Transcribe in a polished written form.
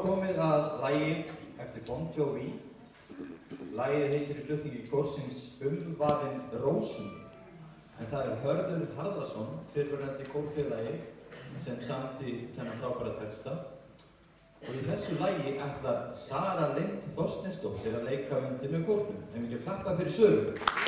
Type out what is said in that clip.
komið að lagi eftir Bon Jovi. Lagið heitir í flutningi kórsins Umvafin rósum. En það Hörður Harðarson, fyrrverandi kórfélagi, sem samdi þennan frábæra texta. Og í þessu lagi ætlar Sara Lind Þorsteinsdóttir að leika undir með kórnum. Ef við ekki að klappa fyrir Söru.